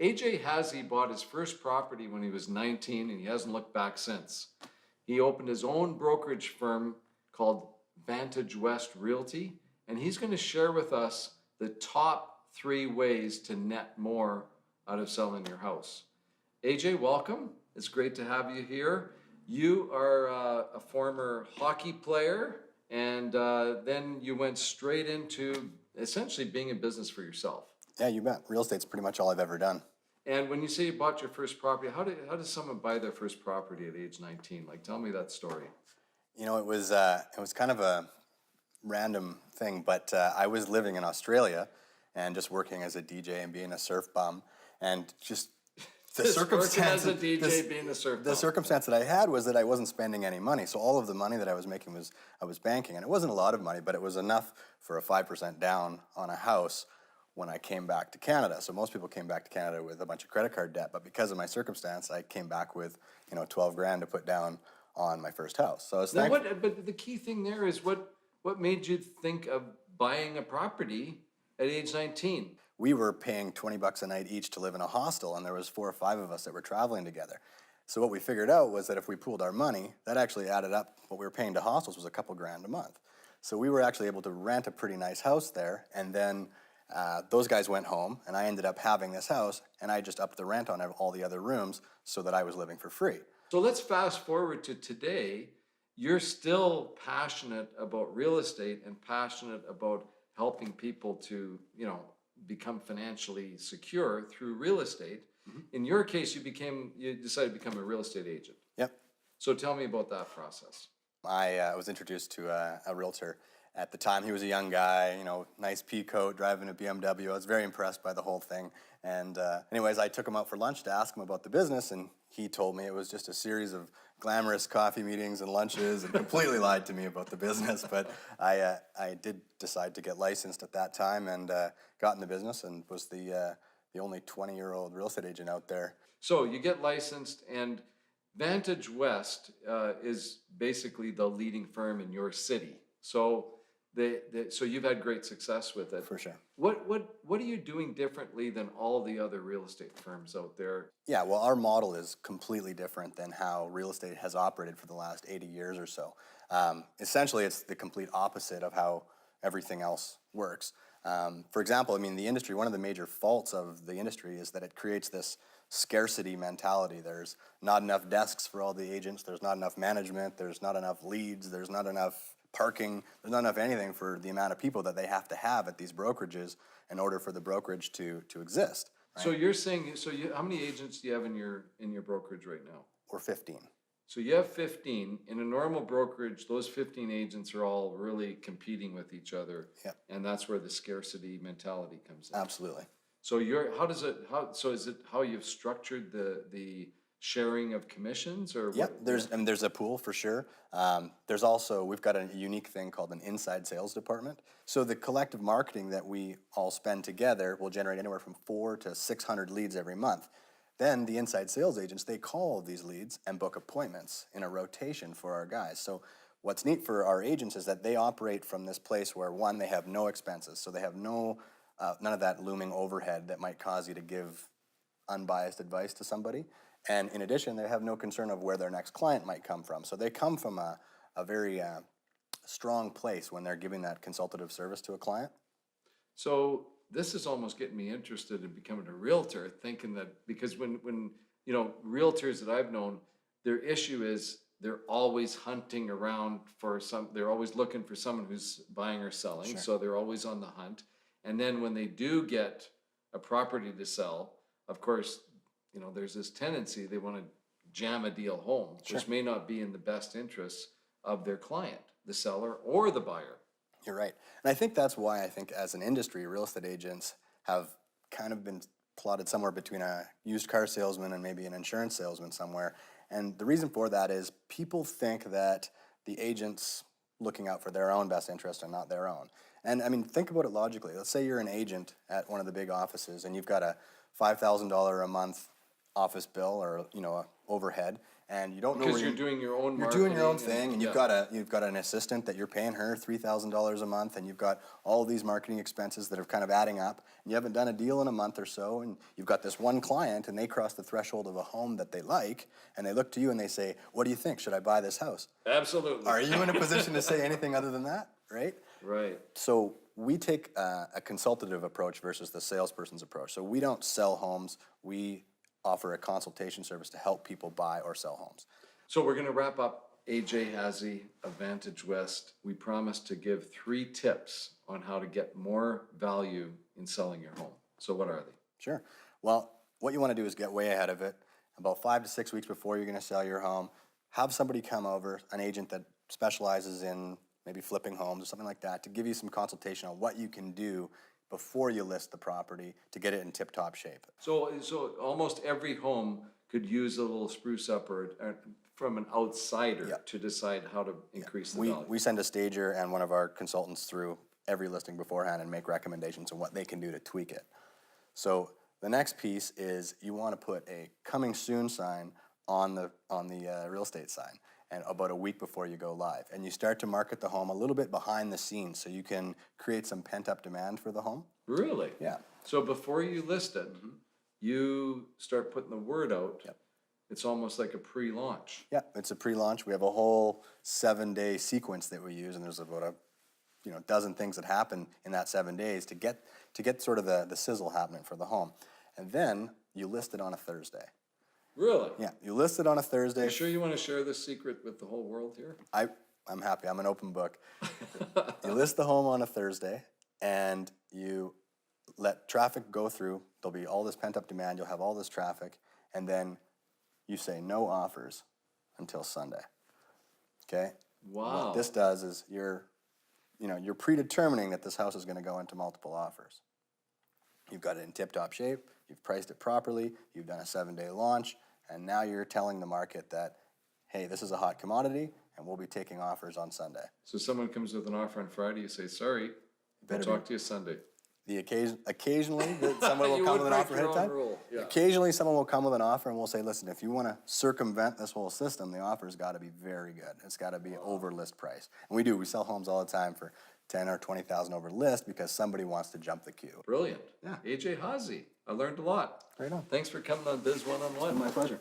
AJ Hazzi bought his first property when he was 19 and he hasn't looked back since. He opened his own brokerage firm called Vantage West Realty, and he's going to share with us the top 3 ways to net more out of selling your house. AJ, welcome. It's great to have you here. You are a former hockey player, and then you went straight into essentially being in business for yourself. Yeah, you bet. Real estate's pretty much all I've ever done. And when you say you bought your first property, how does someone buy their first property at age 19? Like, tell me that story. You know, it was kind of a random thing, but I was living in Australia and just working as a DJ and being a surf bum, and just the circumstance as a DJ being a surf bum. The circumstance that I had was that I wasn't spending any money, so all of the money that I was making was I was banking, and it wasn't a lot of money, but it was enough for a 5% down on a house when I came back to Canada. So most people came back to Canada with a bunch of credit card debt, but because of my circumstance, I came back with 12 grand to put down on my first house. So I was thankful. But the key thing there is what made you think of buying a property at age 19? We were paying $20 a night each to live in a hostel, and there was 4 or 5 of us that were traveling together. So what we figured out was that if we pooled our money, that actually added up. What we were paying to hostels was a couple grand a month. So we were actually able to rent a pretty nice house there, and then those guys went home, and I ended up having this house, and I just upped the rent on all the other rooms so that I was living for free. So let's fast forward to today. You're still passionate about real estate and passionate about helping people to, become financially secure through real estate. Mm-hmm. In your case, you decided to become a real estate agent. Yep. So tell me about that process. I was introduced to a realtor. At the time, he was a young guy, nice pea coat, driving a BMW. I was very impressed by the whole thing. And anyways, I took him out for lunch to ask him about the business, and he told me it was just a series of glamorous coffee meetings and lunches, and completely lied to me about the business. But I did decide to get licensed at that time, and got in the business, and was the only 20-year-old real estate agent out there. So you get licensed, and Vantage West is basically the leading firm in your city. So so you've had great success with it. For sure. What are you doing differently than all the other real estate firms out there? Yeah, well, our model is completely different than how real estate has operated for the last 80 years or so. Essentially, it's the complete opposite of how everything else works. For example, the industry, one of the major faults of the industry is that it creates this scarcity mentality. There's not enough desks for all the agents, there's not enough management, there's not enough leads, there's not enough parking, there's not enough anything for the amount of people that they have to have at these brokerages in order for the brokerage to exist. Right? So you're saying, how many agents do you have in your brokerage right now? We're 15. So you have 15. In a normal brokerage, those 15 agents are all really competing with each other. Yep. And that's where the scarcity mentality comes in. Absolutely. So is it how you've structured the sharing of commissions, or yep, there's a pool for sure. There's also, we've got a unique thing called an inside sales department. So the collective marketing that we all spend together will generate anywhere from 400 to 600 leads every month. Then the inside sales agents, they call these leads and book appointments in a rotation for our guys. So what's neat for our agents is that they operate from this place where, one, they have no expenses. So they have none of that looming overhead that might cause you to give unbiased advice to somebody. And in addition, they have no concern of where their next client might come from. So they come from a very strong place when they're giving that consultative service to a client. So this is almost getting me interested in becoming a realtor, thinking that, because when realtors that I've known, their issue is they're always hunting around they're always looking for someone who's buying or selling. Sure. So they're always on the hunt. And then when they do get a property to sell, of course, there's this tendency they want to jam a deal home, Sure. which may not be in the best interests of their client, the seller or the buyer. You're right. And I think that's why I think as an industry, real estate agents have kind of been plotted somewhere between a used car salesman and maybe an insurance salesman somewhere. And the reason for that is people think that the agent's looking out for their own best interest and not their own. And think about it logically. Let's say you're an agent at one of the big offices and you've got a $5,000 a month office bill or, a overhead, and you don't know Because where you're doing your own you're doing your own marketing thing, and you've got an assistant that you're paying her $3,000 a month, and you've got all these marketing expenses that are kind of adding up, and you haven't done a deal in a month or so, and you've got this one client, and they cross the threshold of a home that they like, and they look to you and they say, "What do you think? Should I buy this house?" Absolutely. Are you in a position to say anything other than that, right? Right. So we take a consultative approach versus the salesperson's approach. So we don't sell homes. We offer a consultation service to help people buy or sell homes. So we're going to wrap up. AJ Hazzi of Vantage West. We promised to give 3 tips on how to get more value in selling your home. So what are they? Sure. Well, what you want to do is get way ahead of it. About 5 to 6 weeks before you're going to sell your home, have somebody come over, an agent that specializes in maybe flipping homes or something like that, to give you some consultation on what you can do before you list the property to get it in tip-top shape. So almost every home could use a little spruce up or from an outsider to decide how to increase the value. We send a stager and one of our consultants through every listing beforehand and make recommendations on what they can do to tweak it. So the next piece is you want to put a coming soon sign on the real estate sign, and about a week before you go live. And you start to market the home a little bit behind the scenes so you can create some pent-up demand for the home. Really? Yeah. So before you list it, you start putting the word out. Yep. It's almost like a pre-launch. Yeah, it's a pre-launch. We have a whole 7-day sequence that we use, and there's about a dozen things that happen in that 7 days to get sort of the sizzle happening for the home. And then you list it on a Thursday. Really? Yeah, you list it on a Thursday. You sure you want to share this secret with the whole world here? I'm happy. I'm an open book. You list the home on a Thursday, and you let traffic go through. There'll be all this pent-up demand. You'll have all this traffic, and then you say no offers until Sunday. Okay? Wow. What this does is you're predetermining that this house is going to go into multiple offers. You've got it in tip-top shape. You've priced it properly. You've done a 7-day launch, and now you're telling the market that, hey, this is a hot commodity, and we'll be taking offers on Sunday. So someone comes with an offer on Friday, you say, sorry, we'll talk to you Sunday. Occasionally someone will come with an offer ahead of time. Yeah. Occasionally someone will come with an offer and we'll say, listen, if you want to circumvent this whole system, the offer's got to be very good. It's got to be over list price. And we do. We sell homes all the time for 10 or 20,000 over list because somebody wants to jump the queue. Brilliant. Yeah. AJ Hazzi, I learned a lot. Right on. Thanks for coming on Biz One-on-One. My pleasure.